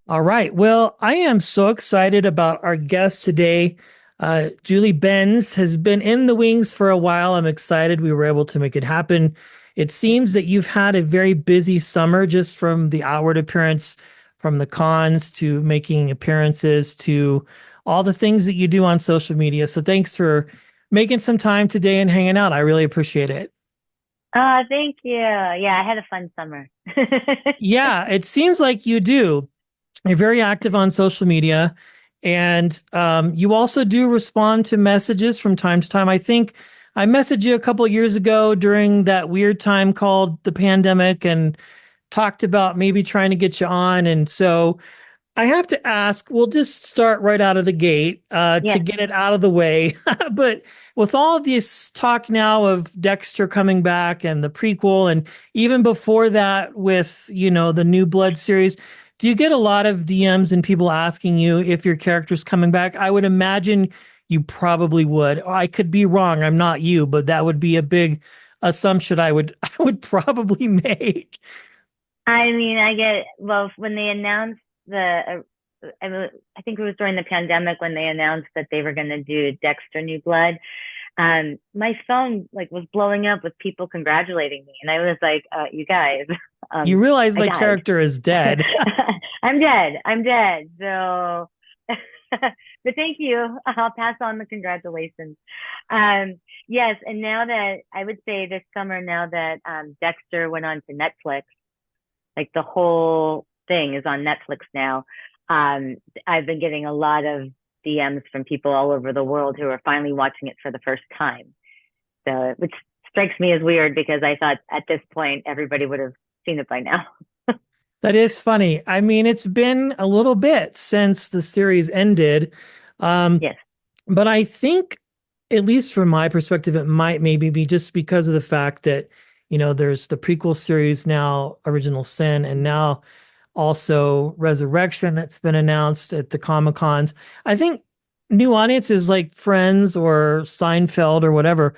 All right. Well, I am so excited about our guest today. Julie Benz has been in the wings for a while. I'm excited we were able to make it happen. It seems that you've had a very busy summer just from the outward appearance, from the cons to making appearances to all the things that you do on social media. So thanks for making some time today and hanging out. I really appreciate it. Thank you. Yeah, I had a fun summer. Yeah, it seems like you do. You're very active on social media, and you also do respond to messages from time to time. I think I messaged you a couple of years ago during that weird time called the pandemic and talked about maybe trying to get you on. And so I have to ask, we'll just start right out of the gate to Yes. get it out of the way. But with all of this talk now of Dexter coming back and the prequel, and even before that with, the New Blood series, do you get a lot of DMs and people asking you if your character's coming back? I would imagine you probably would. I could be wrong. I'm not you, but that would be a big assumption I would probably make. I mean, well, when they announced I think it was during the pandemic when they announced that they were going to do Dexter New Blood. My phone was blowing up with people congratulating me. And I was like, you guys, You um, realize I my died. character is dead. I'm dead. I'm dead. So, but thank you. I'll pass on the congratulations. Um, yes. And now that I would say this summer, now that, Dexter went on to Netflix, like the whole thing is on Netflix now. Um, I've been getting a lot of DMs from people all over the world who are finally watching it for the first time. So, which strikes me as weird because I thought at this point everybody would have seen it by now. That is funny. I mean, it's been a little bit since the series ended. Um, Yes. but I think, at least from my perspective, it might maybe be just because of the fact that, there's the prequel series now, Original Sin, and now also Resurrection that's been announced at the Comic Cons. I think new audiences like Friends or Seinfeld or whatever,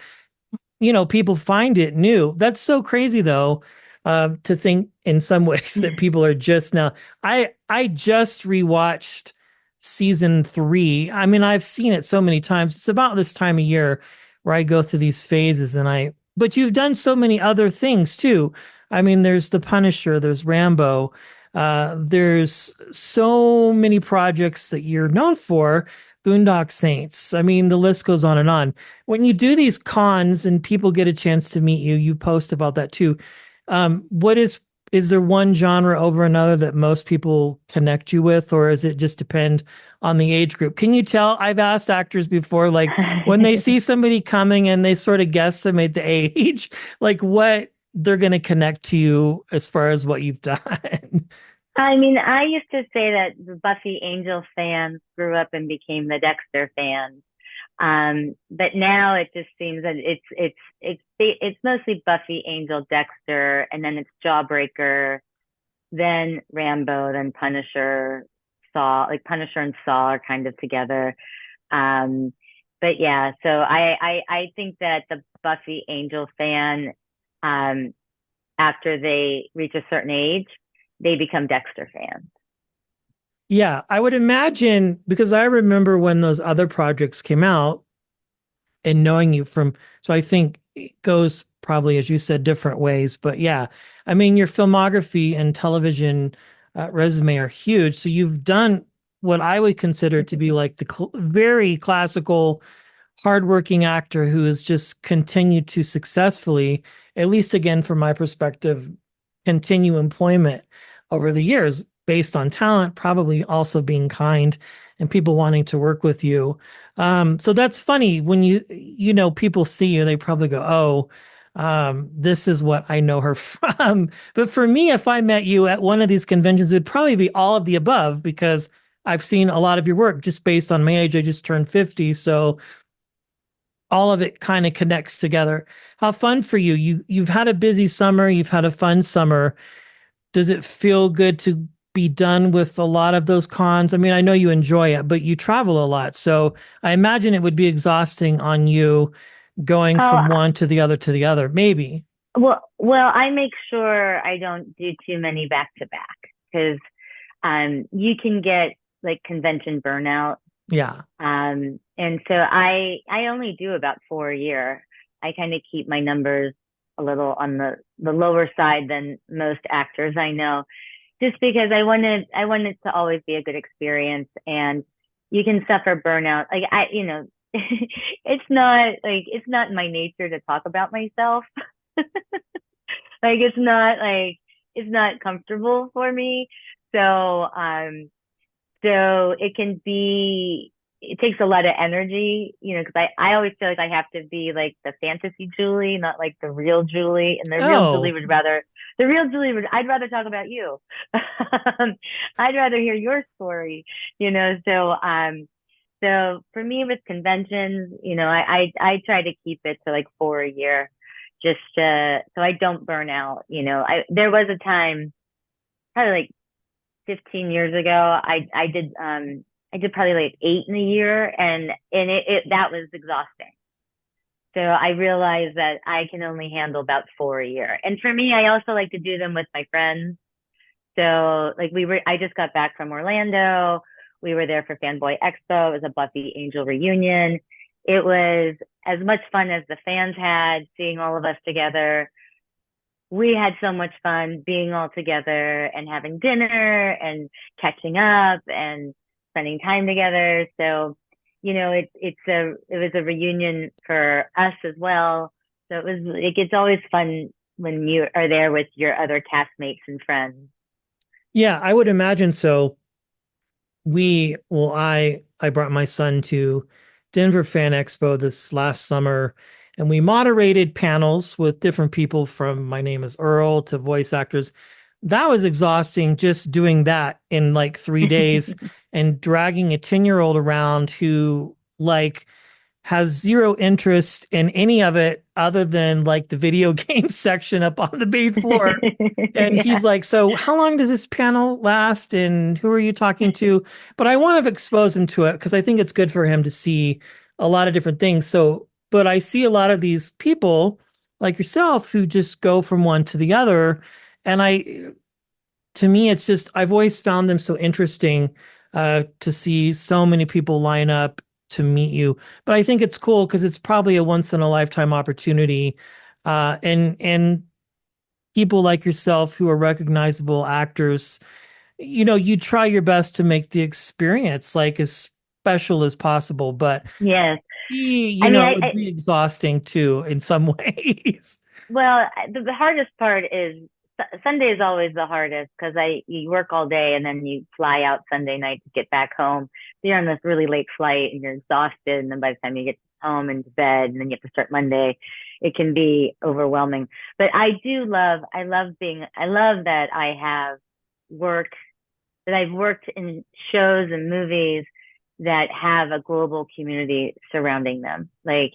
people find it new. That's so crazy though, to think in some ways that people are just now. I just rewatched season 3. I mean, I've seen it so many times. It's about this time of year where I go through these phases but you've done so many other things too. I mean, there's The Punisher, there's Rambo, there's so many projects that you're known for. Boondock Saints. I mean, the list goes on and on. When you do these cons and people get a chance to meet you, you post about that too. What is there one genre over another that most people connect you with, or is it just depend on the age group? Can you tell? I've asked actors before, like when they see somebody coming and they sort of guesstimate the age, like what they're going to connect to you as far as what you've done. I mean, I used to say that the Buffy Angel fans grew up and became the Dexter fans. But now it just seems that it's mostly Buffy, Angel, Dexter, and then it's Jawbreaker, then Rambo, then Punisher, Saw. Like Punisher and Saw are kind of together. Um, but yeah, so I think that the Buffy Angel fan, um, after they reach a certain age, they become Dexter fans. Yeah, I would imagine because I remember when those other projects came out and knowing you from, so I think it goes probably, as you said, different ways. But yeah, I mean, your filmography and television resume are huge. So you've done what I would consider to be like the very classical, hardworking actor who has just continued to successfully, at least again, from my perspective, continue employment over the years based on talent, probably also being kind and people wanting to work with you. So that's funny when people see you, they probably go, oh, this is what I know her from. But for me, if I met you at one of these conventions, it'd probably be all of the above because I've seen a lot of your work just based on my age. I just turned 50. So all of it kind of connects together. How fun for you. You've had a busy summer, you've had a fun summer. Does it feel good to be done with a lot of those cons? I mean, I know you enjoy it, but you travel a lot. So I imagine it would be exhausting on you going Oh, from one to the other, maybe. well, I make sure I don't do too many back to back because you can get like convention burnout. Yeah. And so I only do about 4 a year. I kind of keep my numbers a little on the lower side than most actors I know, just because I want it to always be a good experience. And you can suffer burnout. Like it's not in my nature to talk about myself. Like it's not comfortable for me. So so it takes a lot of energy, because I always feel like I have to be like the fantasy Julie, not like the real Julie. And Oh, I'd rather talk about you. I'd rather hear your story, so for me with conventions, I try to keep it to like 4 a year, just so I don't burn out. There was a time, probably like 15 years ago, I did probably like 8 in a year, and it that was exhausting. So I realized that I can only handle about 4 a year. And for me, I also like to do them with my friends. So like I just got back from Orlando. We were there for Fanboy Expo. It was a Buffy Angel reunion. It was as much fun as the fans had, seeing all of us together. We had so much fun being all together and having dinner and catching up and spending time together. So, it was a reunion for us as well. So it's always fun when you are there with your other castmates and friends. yeah, I would imagine so. I brought my son to Denver Fan Expo this last summer, and we moderated panels with different people from My Name is Earl to voice actors. That was exhausting just doing that in like 3 days and dragging a 10-year-old around who like has zero interest in any of it other than like the video game section up on the main floor. And Yeah. he's like, "So, how long does this panel last? And who are you talking to?" But I want to expose him to it because I think it's good for him to see a lot of different things. So, but I see a lot of these people like yourself who just go from one to the other. And to me, it's just, I've always found them so interesting to see so many people line up to meet you. But I think it's cool because it's probably a once in a lifetime opportunity. And people like yourself who are recognizable actors, you try your best to make the experience like as special as possible, but Yes. you I mean, know, it would be exhausting too in some ways. well, the hardest part is Sunday is always the hardest because you work all day and then you fly out Sunday night to get back home. So you're on this really late flight and you're exhausted. And then by the time you get home and to bed and then you have to start Monday, it can be overwhelming. But I love that I have work, that I've worked in shows and movies that have a global community surrounding them. Like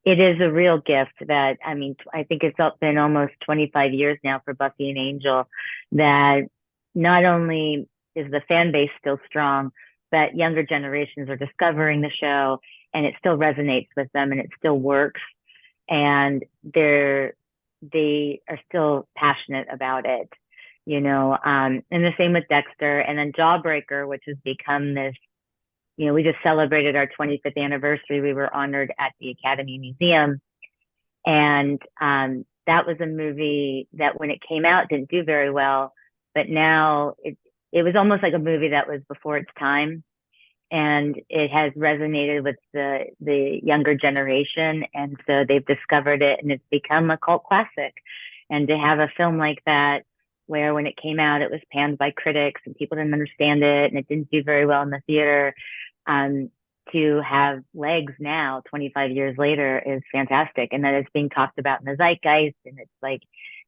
it is a real gift that, I mean, I think it's been almost 25 years now for Buffy and Angel, that not only is the fan base still strong, but younger generations are discovering the show and it still resonates with them and it still works. And they are still passionate about it, and the same with Dexter, and then Jawbreaker, which has become this, we just celebrated our 25th anniversary. We were honored at the Academy Museum. And that was a movie that when it came out didn't do very well, but now it was almost like a movie that was before its time. And it has resonated with the younger generation. And so they've discovered it and it's become a cult classic. And to have a film like that, where when it came out, it was panned by critics and people didn't understand it and it didn't do very well in the theater, to have legs now 25 years later is fantastic. And that it's being talked about in the zeitgeist and it's like,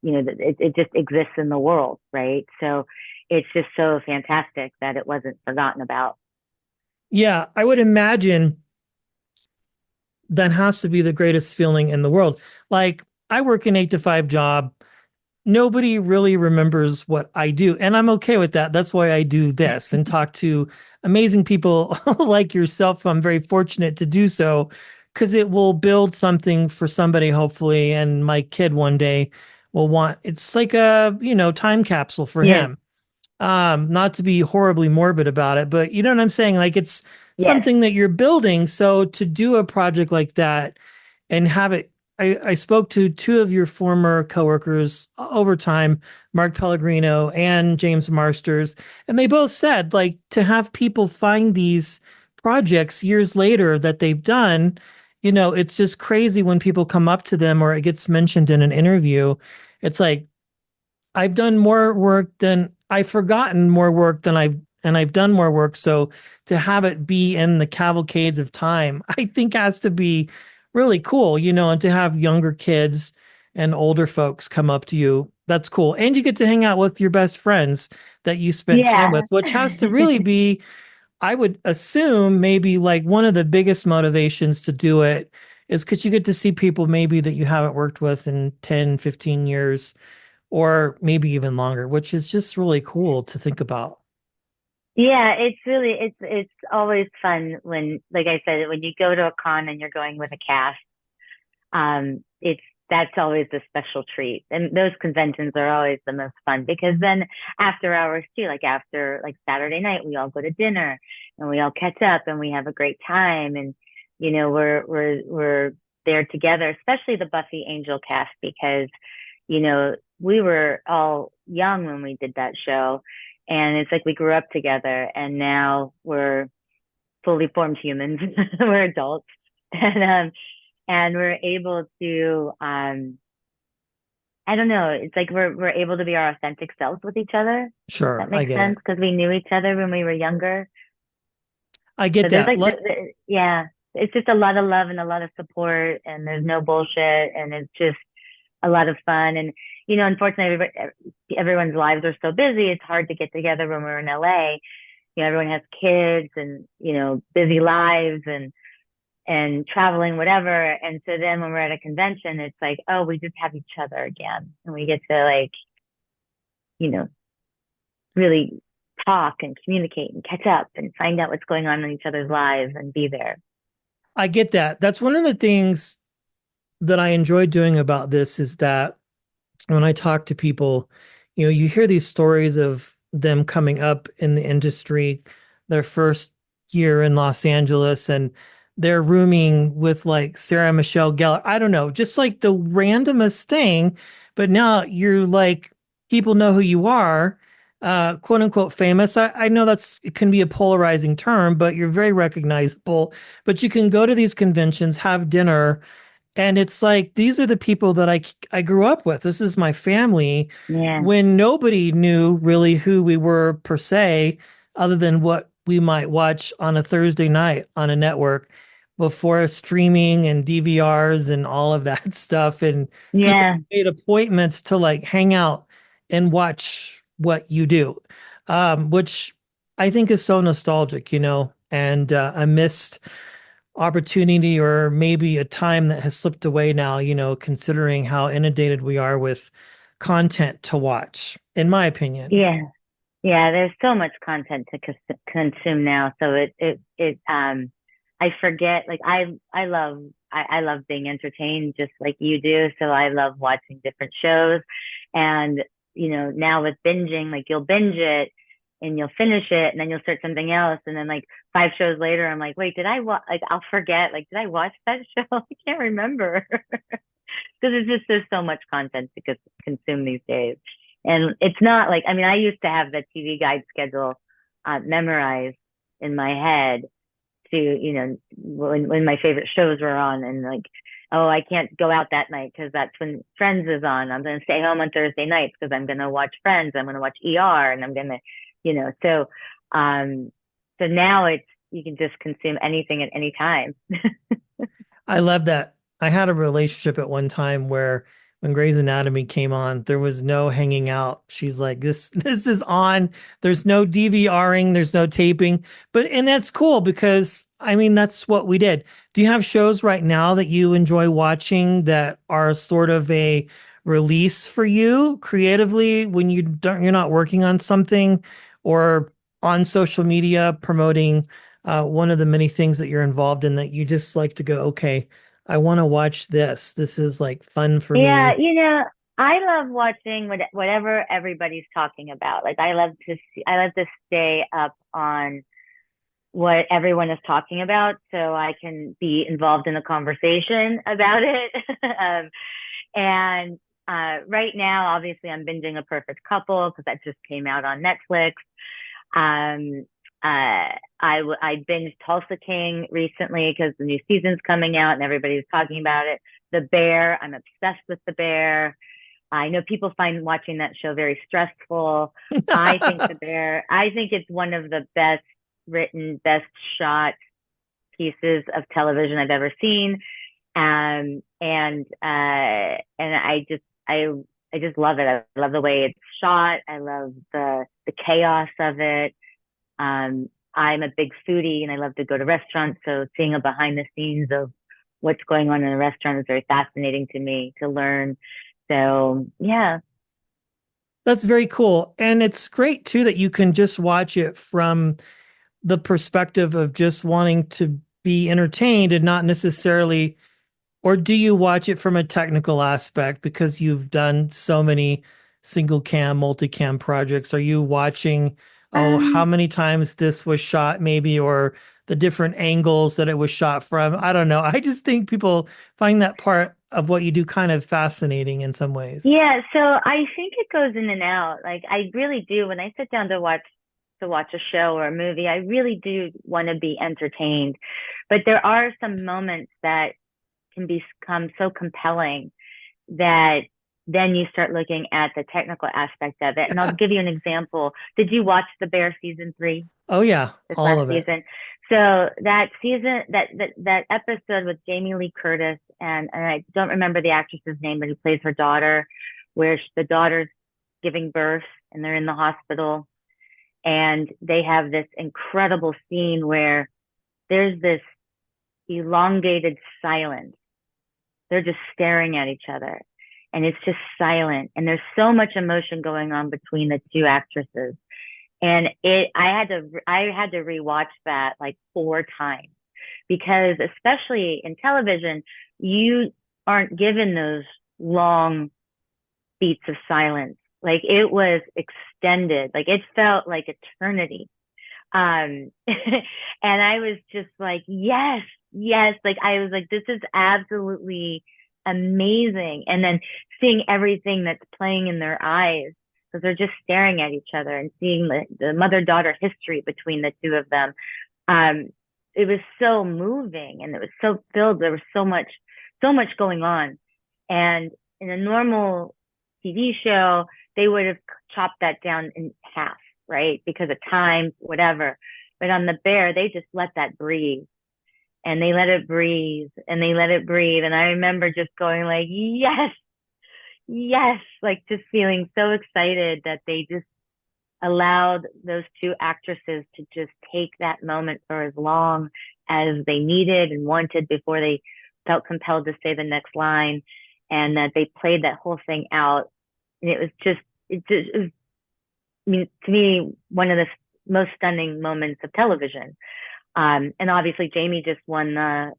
it just exists in the world. Right. So it's just so fantastic that it wasn't forgotten about. Yeah, I would imagine that has to be the greatest feeling in the world. Like I work an 8 to 5 job. Nobody really remembers what I do. And I'm okay with that. That's why I do this and talk to amazing people like yourself. I'm very fortunate to do so because it will build something for somebody, hopefully. And my kid one day will want, it's like a, time capsule for Yes. him. Not to be horribly morbid about it, but you know what I'm saying? Like it's Yes. something that you're building. So to do a project like that and have it, I spoke to two of your former coworkers over time, Mark Pellegrino and James Marsters, and they both said like to have people find these projects years later that they've done, you know, it's just crazy when people come up to them or it gets mentioned in an interview. It's like, I've done more work than I've forgotten more work than I've done more work. So to have it be in the cavalcades of time, I think has to be really cool, you know, and to have younger kids and older folks come up to you. That's cool. And you get to hang out with your best friends that you spent time with, Yeah. which has to really be, I would assume, maybe like one of the biggest motivations to do it is because you get to see people maybe that you haven't worked with in 10, 15 years or maybe even longer, which is just really cool to think about. Yeah, it's really it's always fun when, like I said, when you go to a con and you're going with a cast. It's That's always a special treat. And those conventions are always the most fun because then after hours too, like after like Saturday night, we all go to dinner and we all catch up and we have a great time. And, you know, we're there together, especially the Buffy Angel cast because, you know, we were all young when we did that show. And it's like we grew up together and now we're fully formed humans. We're adults. And we're able to I don't know, it's like we're able to be our authentic selves with each other. Sure, That I makes get sense it. because we knew each other when we were younger. I get So there's that. like yeah, it's just a lot of love and a lot of support and there's no bullshit and it's just a lot of fun. And you know, unfortunately everyone's lives are so busy, it's hard to get together when we're in LA. You know, everyone has kids and, you know, busy lives and traveling, whatever. And so then when we're at a convention, it's like, oh, we just have each other again. And we get to like, you know, really talk and communicate and catch up and find out what's going on in each other's lives and be there. I get that. That's one of the things that I enjoy doing about this is that when I talk to people, you know, you hear these stories of them coming up in the industry, their first year in Los Angeles, and they're rooming with like Sarah Michelle Gellar. I don't know, just like the randomest thing. But now you're like, people know who you are, quote unquote famous. I know it can be a polarizing term, but you're very recognizable. But you can go to these conventions, have dinner, and it's like these are the people that I grew up with. This is my family Yeah. when nobody knew really who we were per se, other than what we might watch on a Thursday night on a network before streaming and DVRs and all of that stuff. And people Yeah. made appointments to like hang out and watch what you do, which I think is so nostalgic, you know, and I missed opportunity or maybe a time that has slipped away now, you know, considering how inundated we are with content to watch, in my opinion. Yeah. Yeah. There's so much content to consume now. So I forget, like, I love being entertained just like you do. So I love watching different shows. And, you know, now with binging, like you'll binge it and you'll finish it and then you'll start something else. And then like 5 shows later, I'm like, wait, did I watch, like, I'll forget, like, did I watch that show? I can't remember. Because it's just, there's so much content to consume these days. And it's not like, I mean, I used to have the TV guide schedule memorized in my head to, you know, when my favorite shows were on and like, oh, I can't go out that night because that's when Friends is on. I'm going to stay home on Thursday nights because I'm going to watch Friends. I'm going to watch ER and I'm going to, you know, um, so now it's, you can just consume anything at any time. I love that. I had a relationship at one time where when Grey's Anatomy came on, there was no hanging out. She's like, this is on. There's no DVRing, there's no taping. But and that's cool because I mean that's what we did. Do you have shows right now that you enjoy watching that are sort of a release for you creatively when you're not working on something or on social media promoting one of the many things that you're involved in that you just like to go, okay, I want to watch this. This is like fun for Yeah, me. you know, I love watching whatever everybody's talking about. Like I love to stay up on what everyone is talking about so I can be involved in the conversation about it. And right now, obviously, I'm binging A Perfect Couple because that just came out on Netflix. Um, I binged Tulsa King recently because the new season's coming out and everybody's talking about it. The Bear, I'm obsessed with The Bear. I know people find watching that show very stressful. I think it's one of the best written, best shot pieces of television I've ever seen. And I just love it. I love the way it's shot. I love the chaos of it. I'm a big foodie and I love to go to restaurants. So seeing a behind the scenes of what's going on in a restaurant is very fascinating to me to learn. So yeah. That's very cool. And it's great too that you can just watch it from the perspective of just wanting to be entertained and not necessarily, or do you watch it from a technical aspect because you've done so many single cam, multicam projects? Are you watching, oh, how Um, many times this was shot, maybe, or the different angles that it was shot from? I don't know. I just think people find that part of what you do kind of fascinating in some ways. yeah, so I think it goes in and out. Like I really do when I sit down to watch a show or a movie, I really do want to be entertained. But there are some moments that can become so compelling that then you start looking at the technical aspect of it. And I'll give you an example. Did you watch The Bear season 3 Oh, yeah, this all last of it. season? So that season, that episode with Jamie Lee Curtis and I don't remember the actress's name, but who plays her daughter, where the daughter's giving birth and they're in the hospital and they have this incredible scene where there's this elongated silence. They're just staring at each other and it's just silent. And there's so much emotion going on between the two actresses. And I had to rewatch that like 4 times because especially in television, you aren't given those long beats of silence. Like it was extended, like it felt like eternity. And I was just like, yes, yes. Like I was like, this is absolutely amazing. And then seeing everything that's playing in their eyes because they're just staring at each other and seeing the mother-daughter history between the two of them. Um, it was so moving and it was so filled. There was so much going on. And in a normal TV show, they would have chopped that down in half, right? Because of time, whatever. But on The Bear, they just let that breathe and they let it breathe and they let it breathe. And I remember just going like, yes, yes, like just feeling so excited that they just allowed those two actresses to just take that moment for as long as they needed and wanted before they felt compelled to say the next line and that they played that whole thing out. And it was, I mean, to me, one of the most stunning moments of television. And obviously Jamie just won the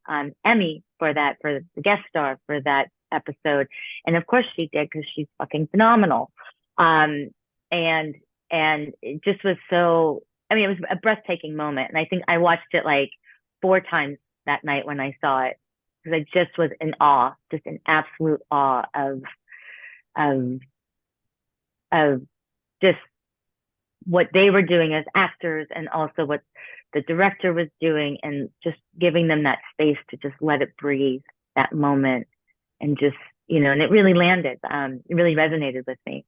Emmy for that, for the guest star for that episode. And of course she did because she's fucking phenomenal. Um, and, and it just was so, I mean, it was a breathtaking moment. And I think I watched it like 4 times that night when I saw it because I just was in awe, just in absolute awe of, of just what they were doing as actors and also what the director was doing and just giving them that space to just let it breathe that moment and just, and it really landed. It really resonated with me.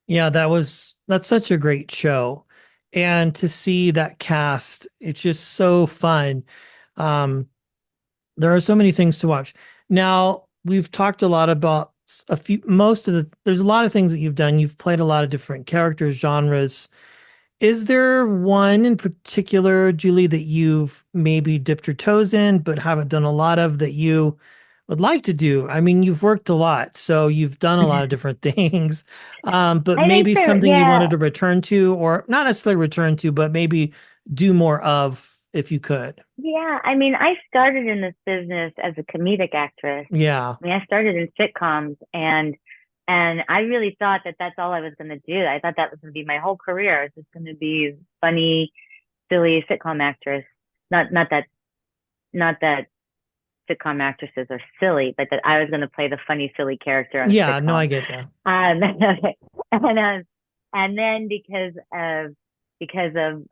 Yeah, that's such a great show. And to see that cast, it's just so fun. Um, there are so many things to watch. Now, we've talked a lot about there's a lot of things that you've done. You've played a lot of different characters, genres. Is there one in particular, Julie, that you've maybe dipped your toes in, but haven't done a lot of that you would like to do? I mean, you've worked a lot, so you've done a lot of different things, but I think maybe there, something you yeah, wanted to return to, or not necessarily return to, but maybe do more of if you could. yeah. I mean, I started in this business as a comedic actress. Yeah. I mean, I started in sitcoms and And I really thought that that's all I was going to do. I thought that was going to be my whole career. I was just going to be funny, silly sitcom actress. Not not that sitcom actresses are silly, but that I was going to play the funny, silly character on a Yeah, no, I sitcom. get you. And and then because of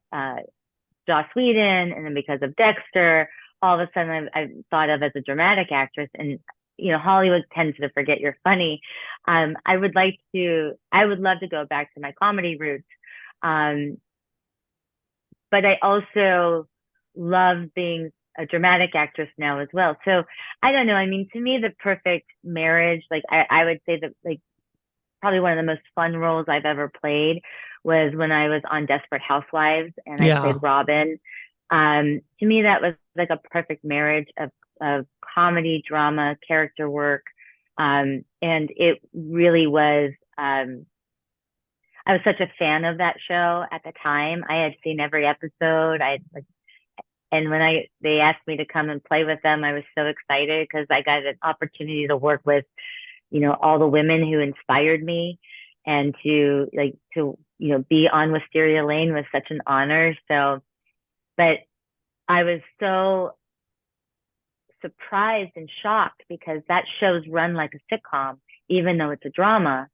Joss Whedon, and then because of Dexter, all of a sudden I'm thought of as a dramatic actress. And Hollywood tends to forget you're funny. I would love to go back to my comedy roots, um, but I also love being a dramatic actress now as well. So I don't know. I mean, to me, the perfect marriage, like I would say that, like, probably one of the most fun roles I've ever played was when I was on Desperate Housewives and I played Yeah. Robin. To me, that was like a perfect marriage of comedy, drama, character work. And it really was, I was such a fan of that show at the time. I had seen every episode. And when they asked me to come and play with them, I was so excited because I got an opportunity to work with, all the women who inspired me, and to be on Wisteria Lane was such an honor. So, but I was so surprised and shocked because that show's run like a sitcom, even though it's a drama.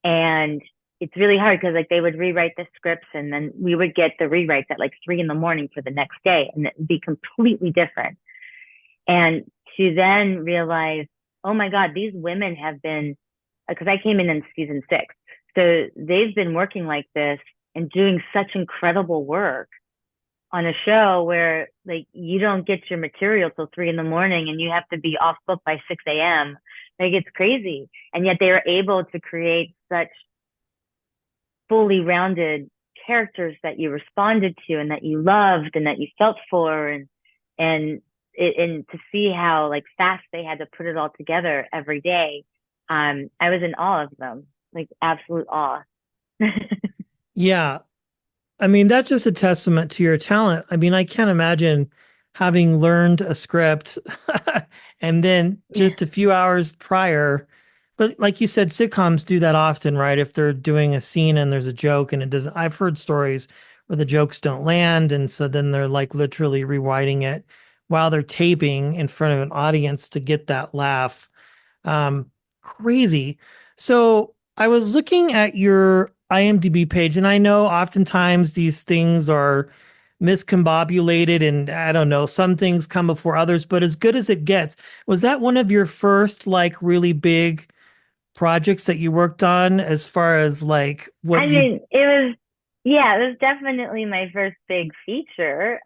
And it's really hard because, like, they would rewrite the scripts and then we would get the rewrites at like 3 in the morning for the next day, and it'd be completely different. And to then realize, oh my God, these women have been, because I came in season 6. So they've been working like this and doing such incredible work on a show where, like, you don't get your material till 3 in the morning and you have to be off book by 6 a.m. Like, it's crazy. And yet they are able to create such fully rounded characters that you responded to and that you loved and that you felt for. And and to see how, like, fast they had to put it all together every day. I was in awe of them, like absolute awe. Yeah. I mean, that's just a testament to your talent. I mean, I can't imagine having learned a script and then just a few hours prior. But like you said, sitcoms do that often, right? If they're doing a scene and there's a joke and it doesn't, I've heard stories where the jokes don't land. And so then they're like literally rewriting it while they're taping in front of an audience to get that laugh. Um, Crazy. So I was looking at your IMDb page, and I know oftentimes these things are miscombobulated, and I don't know, some things come before others, but as good as it gets, was that one of your first like really big projects that you worked on as far as like what I you, mean, yeah, it was definitely my first big feature.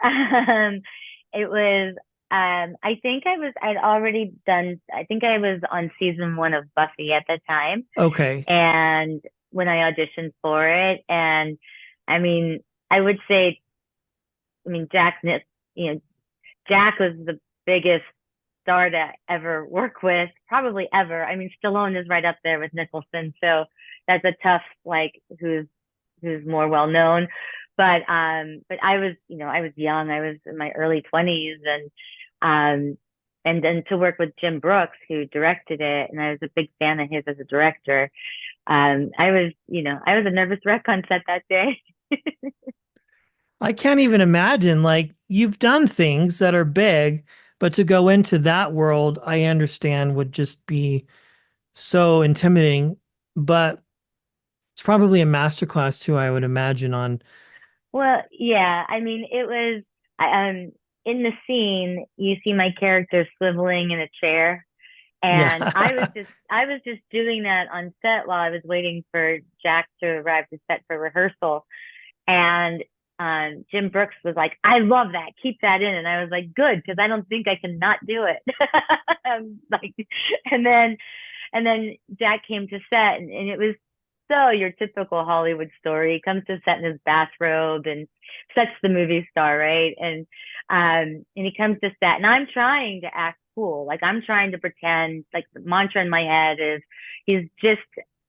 It was, I think I'd already done, I think I was on season 1 of Buffy at the time. okay. And when I auditioned for it, and I mean, I would say, I mean, you know, Jack was the biggest star to ever work with, probably ever. I mean, Stallone is right up there with Nicholson, so that's a tough, like, who's more well known. But I was young. I was in my early 20s, and then to work with Jim Brooks, who directed it, and I was a big fan of his as a director. I was a nervous wreck on set that day. I can't even imagine like you've done things that are big, but to go into that world, I understand would just be so intimidating. But it's probably a masterclass too, I would imagine on Well, yeah, I mean, it was, in the scene, you see my character swiveling in a chair. And yeah. I was just doing that on set while I was waiting for Jack to arrive to set for rehearsal. And Jim Brooks was like, "I love that. Keep that in." And I was like, "Good, because I don't think I can not do it." Like, and then and then Jack came to set, and it was so your typical Hollywood story. He comes to set in his bathrobe and such the movie star, right? And he comes to set, and I'm trying to act cool, like I'm trying to pretend. Like, the mantra in my head is, he's just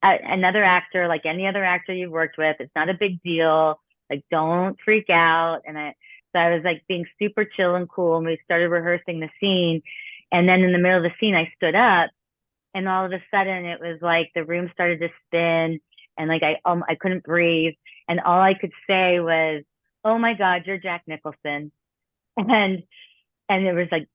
another actor, like any other actor you've worked with. It's not a big deal. Like, don't freak out. So I was like being super chill and cool, and we started rehearsing the scene. And then in the middle of the scene, I stood up and all of a sudden it was like the room started to spin, and like I couldn't breathe, and all I could say was, "Oh my God, you're Jack Nicholson," and there was like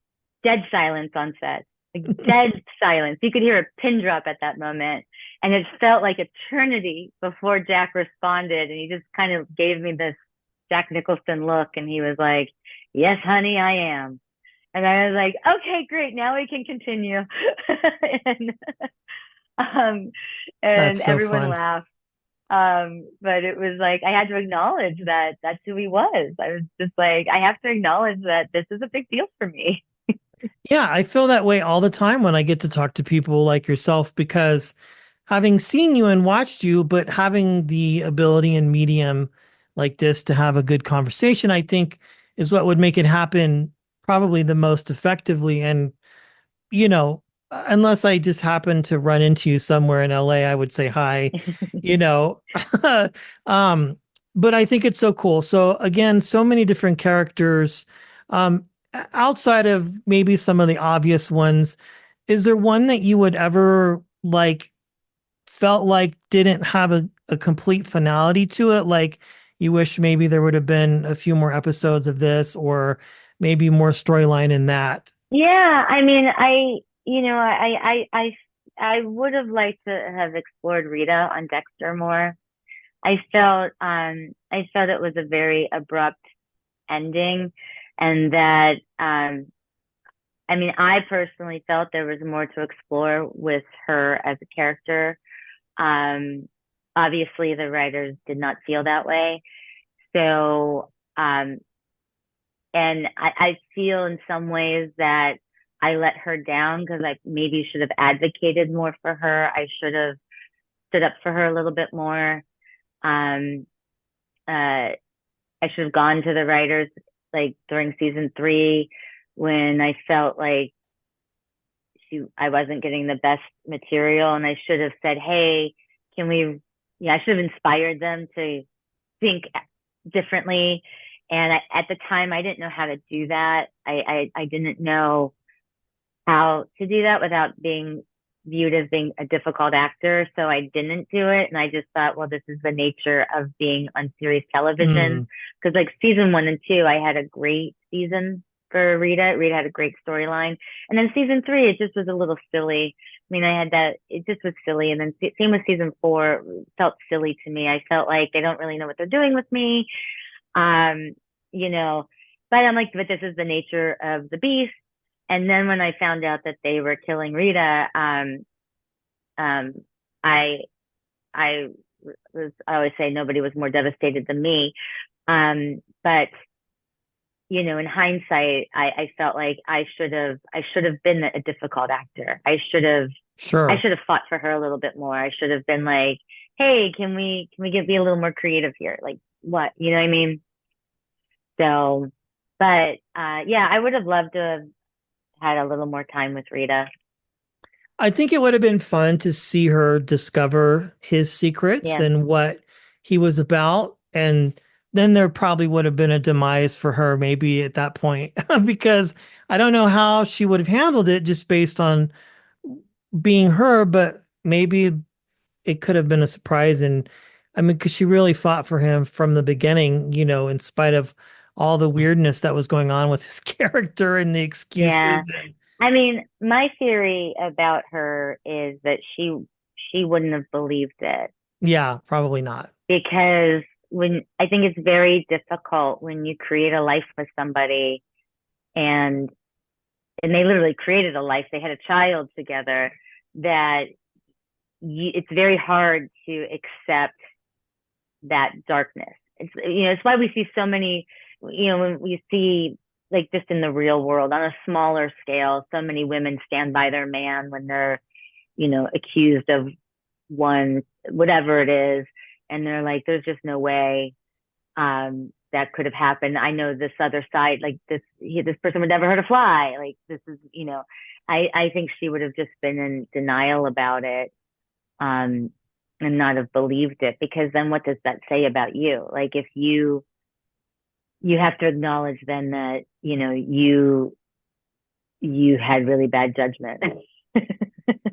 dead silence on set, like dead silence. You could hear a pin drop at that moment, and it felt like eternity before Jack responded, and he just kind of gave me this Jack Nicholson look, and he was like, "Yes, honey, I am." And I was like, "Okay, great, now we can continue." and um, That's and so everyone fun. laughed. But it was like I had to acknowledge that that's who he was. I was just like, I have to acknowledge that this is a big deal for me. Yeah, I feel that way all the time when I get to talk to people like yourself because having seen you and watched you, but having the ability and medium like this to have a good conversation, I think is what would make it happen probably the most effectively. And, you know, unless I just happen to run into you somewhere in LA, I would say hi, you know. um, but I think it's so cool. So again, so many different characters. Um, Outside of maybe some of the obvious ones, is there one that you would ever like felt like didn't have a complete finality to it? Like you wish maybe there would have been a few more episodes of this or maybe more storyline in that. Yeah, I mean, I would have liked to have explored Rita on Dexter more. I felt it was a very abrupt ending, and that, I mean, I personally felt there was more to explore with her as a character. Um, Obviously, the writers did not feel that way. So, and I feel in some ways that I let her down because I maybe should have advocated more for her. I should have stood up for her a little bit more. Um, uh, I should have gone to the writers like during season 3 when I felt like I wasn't getting the best material, and I should have said, "Hey, can we?" Yeah, I should have inspired them to think differently. And at the time, I didn't know how to do that. I didn't know how to do that without being viewed as being a difficult actor. So I didn't do it. And I just thought, well, this is the nature of being on series television. Mm, Cause like season 1 and 2, I had a great season for Rita. Rita had a great storyline. And then season 3, it just was a little silly. I mean, I had that, it just was silly. And then same with season 4, it felt silly to me. I felt like they don't really know what they're doing with me. Um, you know, but I'm like, but this is the nature of the beast. And then when I found out that they were killing Rita, um, I, I I always say nobody was more devastated than me. But in hindsight, I felt like I should have been a difficult actor. I sure. should have fought for her a little bit more. I should have been like, hey, be a little more creative here? Like what? You know what I mean? So, but yeah, I would have loved to have had a little more time with Rita. I think it would have been fun to see her discover his secrets Yeah. and what he was about. And then there probably would have been a demise for her maybe at that point, because I don't know how she would have handled it just based on being her, but maybe it could have been a surprise. And I mean, because she really fought for him from the beginning, in spite of all the weirdness that was going on with his character and the Yeah. excuses. And I mean, my theory about her is that she wouldn't have believed it, yeah, probably not. because when I think it's very difficult when you create a life with somebody, and they literally created a life. They had a child together, that it's very hard to accept that darkness. It's why we see so many, when we see, like, just in the real world on a smaller scale, so many women stand by their man when they're, accused of one, whatever it is. And they're like, there's just no way that could have happened. I know this other side, like this person would never hurt a fly. Like, this is, I think she would have just been in denial about it, um, and not have believed it, because then what does that say about you? Like, if you have to acknowledge then that, you had really bad judgment.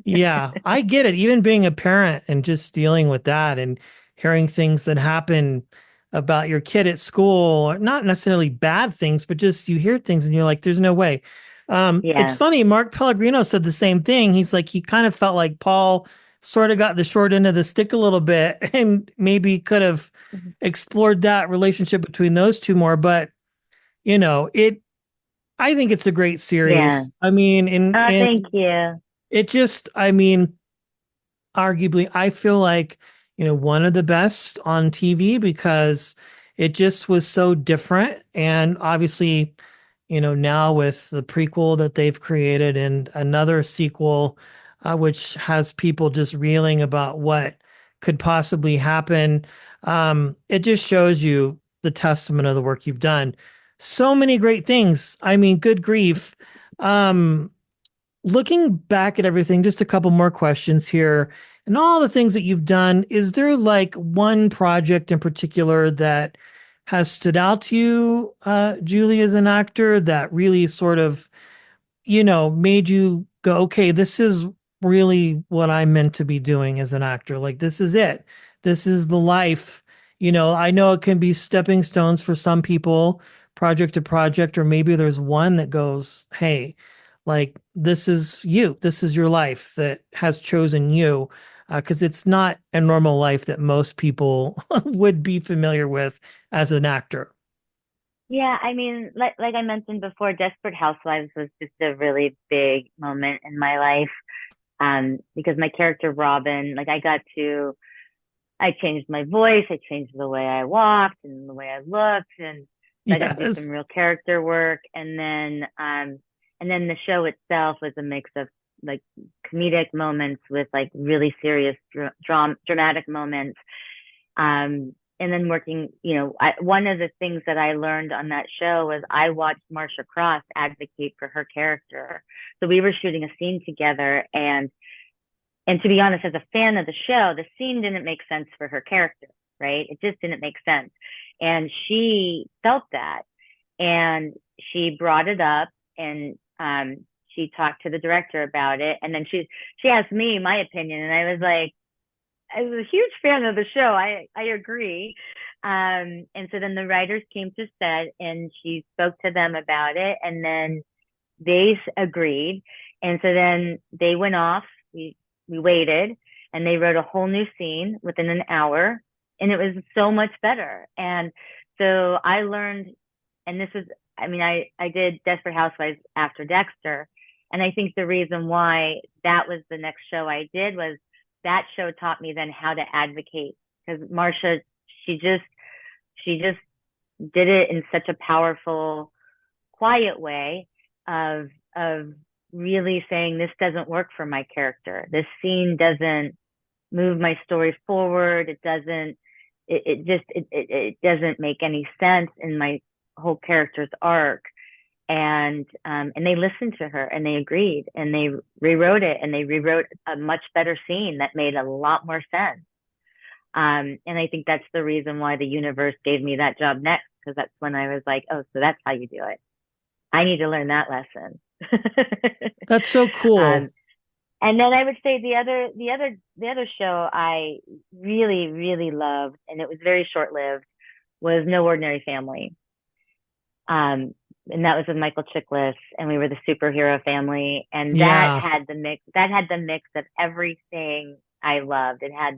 Yeah, I get it. Even being a parent and just dealing with that and hearing things that happen about your kid at school, not necessarily bad things, but just you hear things and you're like, there's no way. It's Yeah. funny. Mark Pellegrino said the same thing. He's like, he kind of felt like Paul sort of got the short end of the stick a little bit and maybe could have Mhm. explored that relationship between those two more. But, you know, I think it's a great Yeah. series. I mean, Oh, thank you. I mean, arguably, I feel like, one of the best on TV because it just was so different. And obviously, now with the prequel that they've created and another sequel, which has people just reeling about what could possibly happen, it just shows you the testament of the work you've done. So many great things. I mean, good grief. Um, Looking back at everything, just a couple more questions here. And all the things that you've done, is there like one project in particular that has stood out to you, Julie, as an actor that really sort of made you go, okay, this is really what I'm meant to be doing as an actor. Like, this is it. This is the life. I know it can be stepping stones for some people, project to project, or maybe there's one that goes, hey, like, this is you. This is your life that has chosen you. Because it's not a normal life that most people would be familiar with as an actor. Yeah, I mean, like I mentioned before, Desperate Housewives was just a really big moment in my life. Because my character Robin, like I changed my voice, I changed the way I walked and the way I looked, and so I got to do some Yes. real character work. And then the show itself was a mix of like comedic moments with like really serious dramatic moments. And then working, one of the things that I learned on that show was I watched Marsha Cross advocate for her character. So we were shooting a scene together, and to be honest, as a fan of the show, the scene didn't make sense for her character, right? It just didn't make sense. And she felt that, and she brought it up, and she talked to the director about it. And then she asked me my opinion, and I was like, I was a huge fan of the show. I agree. And so then the writers came to set, and she spoke to them about it, and then they agreed. And so then they went off. We waited, and they wrote a whole new scene within an hour, and it was so much better. And so I learned, and this was, I mean, I did Desperate Housewives after Dexter, and I think the reason why that was the next show I did was that show taught me then how to advocate, because Marsha, she just she just did it in such a powerful, quiet way of really saying this doesn't work for my character. This scene doesn't move my story forward. It doesn't. It doesn't make any sense in my whole character's arc. And they listened to her, and they agreed, and they rewrote it, and they rewrote a much better scene that made a lot more sense. And I think that's the reason why the universe gave me that job next, because that's when I was like, oh, so that's how you do it. I need to learn that lesson. That's so um, cool. and then I would say the other show I really, really loved, and it was very short lived, was No Ordinary Family. Um, and that was with Michael Chiklis, and we were the superhero family, and Yeah. that had the mix of everything I loved. It had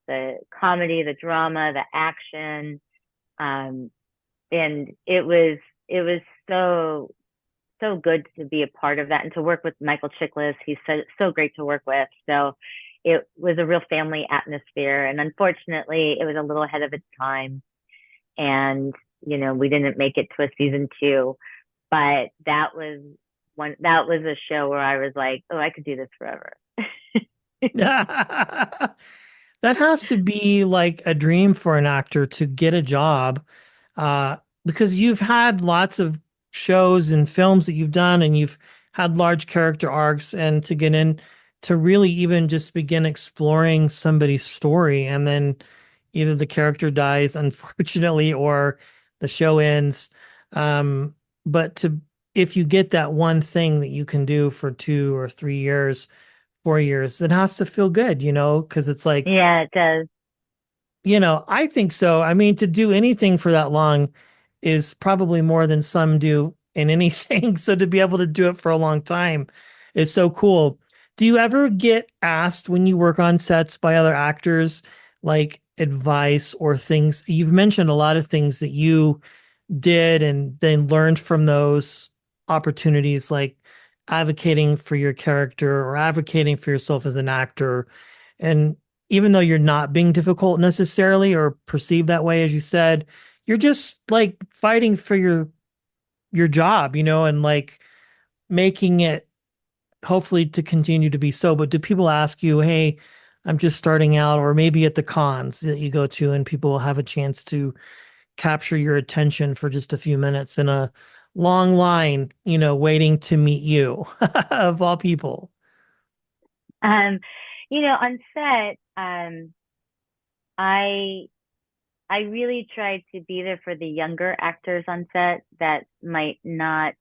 the comedy, the drama, the action, um, and it was so good to be a part of that and to work with Michael Chiklis. He's so great to work with. So it was a real family atmosphere, and unfortunately, it was a little ahead of its time, and we didn't make it to a season two. But that was a show where I was like, oh, I could do this forever. That has to be like a dream for an actor to get a job, uh, because you've had lots of shows and films that you've done, and you've had large character arcs, and to get in to really even just begin exploring somebody's story, and then either the character dies, unfortunately, or the show ends. But if you get that one thing that you can do for 2 or 3 years 4 years. It has to feel good, because it's like, Yeah, it does. I think so. I mean, to do anything for that long is probably more than some do in anything. So to be able to do it for a long time is so cool. Do you ever get asked when you work on sets by other actors, like advice or things? You've mentioned a lot of things that you did and then learned from those opportunities, like advocating for your character or advocating for yourself as an actor. And even though you're not being difficult necessarily or perceived that way, as you said, you're just like fighting for your job, and like making it hopefully to continue to be so. But do people ask you, hey, I'm just starting out, or maybe at the cons that you go to and people will have a chance to capture your attention for just a few minutes in a long line, waiting to meet you of all people? Um, on set, I I really tried to be there for the younger actors on set that might not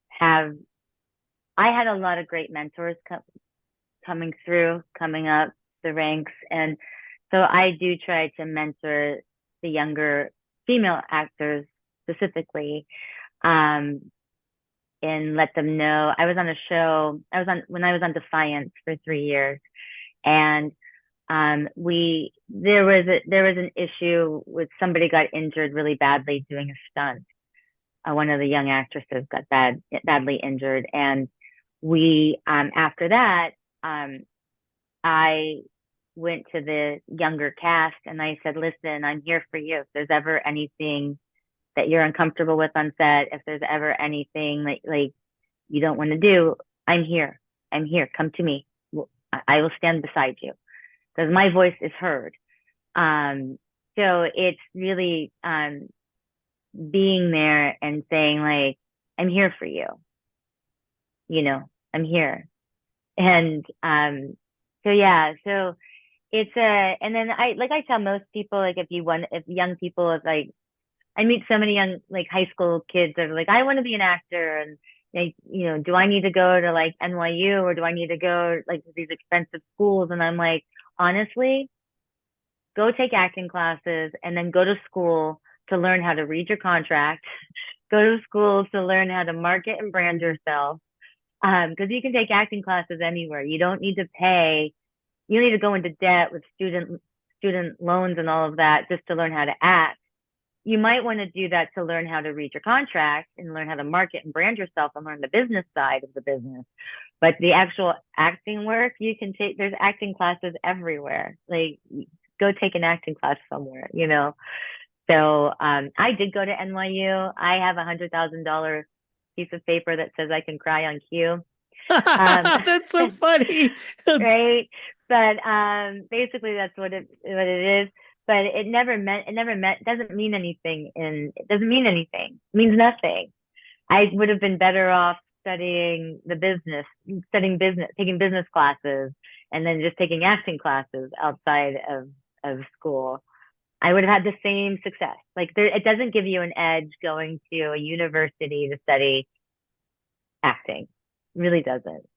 have. I had a lot of great mentors coming up the ranks, and so I do try to mentor the younger female actors specifically, um, and let them know. I was on a show. I was on when I was on Defiance for 3 years, and we there was an issue with somebody got injured really badly doing a stunt. One of the young actresses got badly injured, and we after that um I went to the younger cast and I said, listen, I'm here for you. If there's ever anything that you're uncomfortable with on set, if there's ever anything that like you don't want to do, I'm here. I'm here. Come to me. I will stand beside you because my voice is heard. Um, so it's really being there and saying like, I'm here for you. I'm here. And so yeah, so it's a, and then I tell most people, like if young people, if like, I meet so many young, like high school kids that are like, I want to be an actor. And like, do I need to go to like NYU or do I need to go like to these expensive schools? And I'm like, honestly, go take acting classes and then go to school to learn how to read your contract, go to school to learn how to market and brand yourself. Because you can take acting classes anywhere. You don't need to pay. You don't need to go into debt with student loans and all of that just to learn how to act. You might want to do that to learn how to read your contract and learn how to market and brand yourself and learn the business side of the business. But the actual acting work, you can take, there's acting classes everywhere. Like, go take an acting class somewhere. So I did go to NYU. I have $100,000 piece of paper that says I can cry on cue. Um, That's so funny. right? But basically that's what it is. But it doesn't mean anything, and it doesn't mean anything. It means nothing. I would have been better off studying business, taking business classes, and then just taking acting classes outside of school. I would have had the same success. Like it doesn't give you an edge going to a university to study acting. It really doesn't.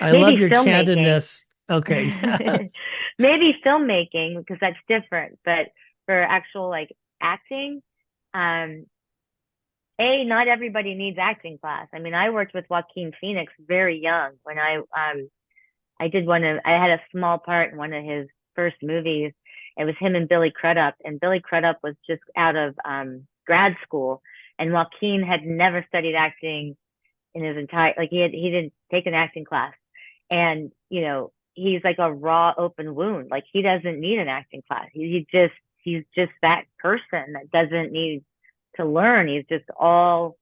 I love Maybe your filmmaking. candidness. Okay. Maybe filmmaking because that's different. But for actual like acting, um, not everybody needs acting class. I mean, I worked with Joaquin Phoenix very young when I had a small part in one of his first movies. It was him and Billy Crudup, and Billy Crudup was just out of grad school, and Joaquin had never studied acting in his entire like he didn't take an acting class, and he's like a raw open wound. Like he doesn't need an acting class. He's just that person that doesn't need to learn. He's just all.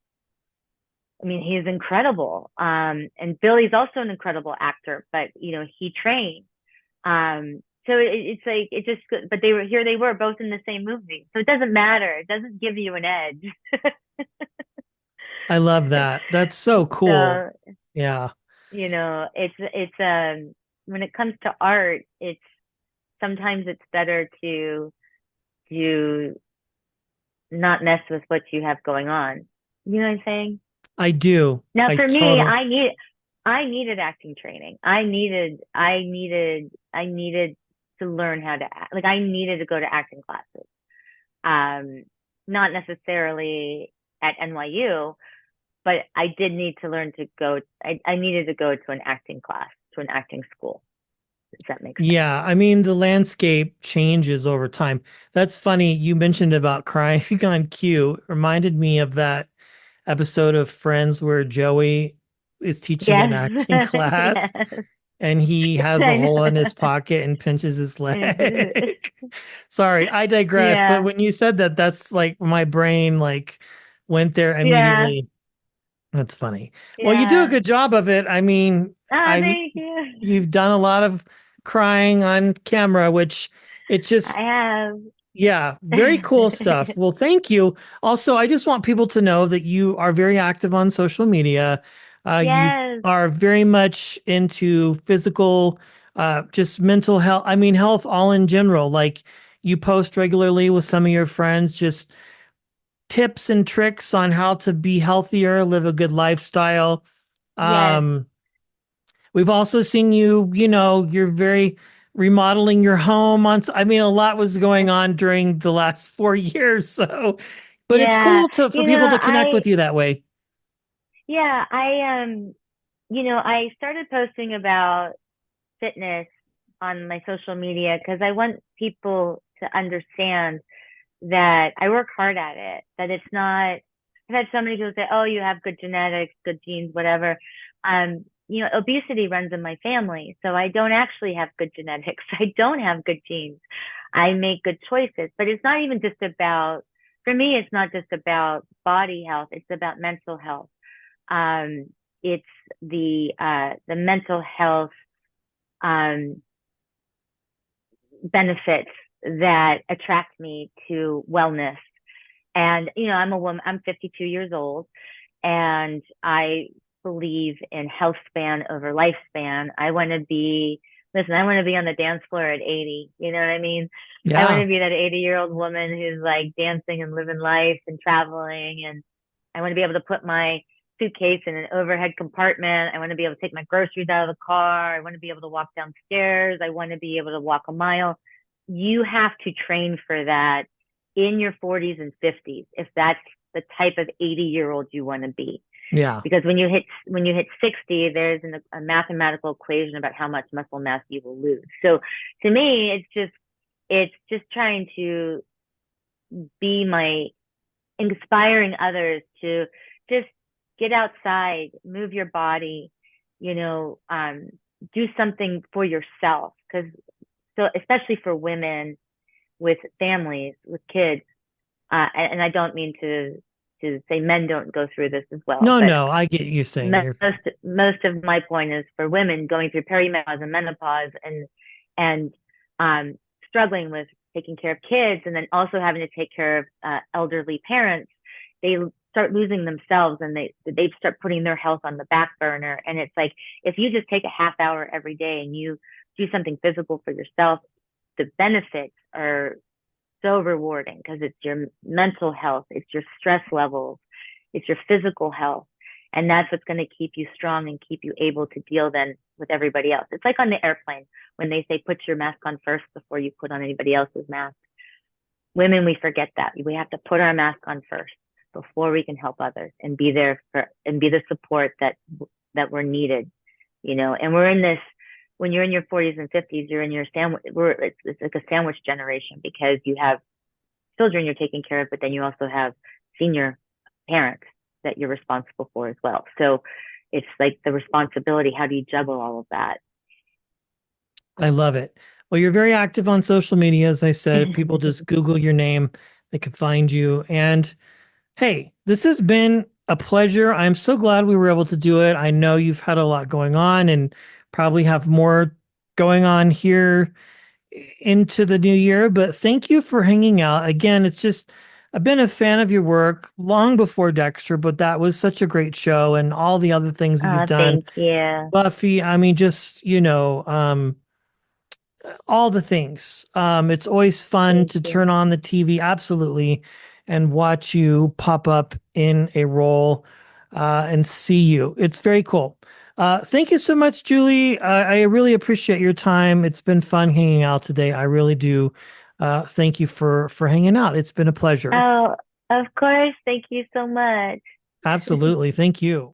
I mean, he's incredible. And Billy's also an incredible actor, but he trained. So it's like it just, but they were both in the same movie, so it doesn't matter. It doesn't give you an edge. I love that. That's so cool. So Yeah. it's when it comes to art, it's sometimes it's better to not mess with what you have going on. You know what I'm saying? I do. Now I for me, total. I needed acting training. I needed to learn how to act. Like I needed to go to acting classes. Um, Not necessarily at NYU, but I did need to learn to go. I needed to go to an acting class, to an acting school. Does that make sense? Yeah, I mean the landscape changes over time. That's funny. You mentioned about crying on cue. Reminded me of that episode of Friends where Joey is teaching an Yes. acting class Yes. and he has a I hole in his know. pocket and pinches his leg. Sorry, I digress. But Yeah. when you said that, that's like my brain like went there Yeah. immediately. That's funny. Well, you do a Yeah. good job of it. I mean, Ah, I thank you. you've done a lot of crying on camera, which it just I have. yeah, very cool stuff. Well, thank you. Also, I just want people to know that you are very active on social media. You Yes. are very much into physical, just mental health. I mean, health all in general. Like you post regularly with some of your friends, just tips and tricks on how to be healthier, live a good lifestyle. Yes. Um, we've also seen you, you're very remodeling your home on, I mean, a lot was going on during the last 4 years. So, but it's Yeah. cool for You people know, to connect with you that way. yeah, I started posting about fitness on my social media because I want people to understand that I work hard at it, that it's not, I've had so many people say, oh, you have good genetics, good genes, whatever. Obesity runs in my family. So I don't actually have good genetics. I don't have good genes. I make good choices, but it's not even just about, for me, it's not just about body health. It's about mental health. Um, it's the mental health, um, benefits that attract me to wellness. And, I'm a woman, I'm 52 years old, and I believe in health span over lifespan. I want to be on the dance floor at 80. You know what I mean? I want Yeah. to be that 80-year-old woman who's like dancing and living life and traveling. And I want to be able to put my suitcase in an overhead compartment. I want to be able to take my groceries out of the car. I want to be able to walk downstairs. I want to be able to walk a mile. You have to train for that in your 40s and 50s if that's the type of 80-year-old you want to be. Yeah. Because when you hit 60, there's a mathematical equation about how much muscle mass you will lose. So to me, it's just trying to be my inspiring others to just get outside, move your body, do something for yourself. Because so especially for women with families, with kids, and I don't mean to say men don't go through this as well, No, but no, I get you saying most you're, most of my point is for women going through perimenopause and menopause and struggling with taking care of kids and then also having to take care of elderly parents. They start losing themselves and they start putting their health on the back burner. And it's like if you just take a half hour every day and you do something physical for yourself, the benefits are so rewarding because it's your mental health, it's your stress levels, it's your physical health. And that's what's going to keep you strong and keep you able to deal then with everybody else. It's like on the airplane when they say put your mask on first before you put on anybody else's mask. Women, we forget that. We have to put our mask on first before we can help others and be there for and be the support that we're needed, And we're in this when you're in your 40s and 50s, you're in your sandwich. It's like a sandwich generation because you have children you're taking care of, but then you also have senior parents that you're responsible for as well. So it's like the responsibility. How do you juggle all of that? I love it. Well, you're very active on social media. As I said, if people just Google your name, they can find you. And hey, this has been a pleasure. I'm so glad we were able to do it. I know you've had a lot going on and probably have more going on here into the new year, but thank you for hanging out. Again, it's just, I've been a fan of your work long before Dexter, but that was such a great show and all the other things that you've Oh, done. thank you. Buffy, I mean, just, all the things. It's always fun Thank to you. turn on the TV, absolutely, and watch you pop up in a role and see you. It's very cool. Thank you so much, Julie. I really appreciate your time. It's been fun hanging out today. I really do. Thank you for hanging out. It's been a pleasure. Oh, of course. Thank you so much. Absolutely. Thank you.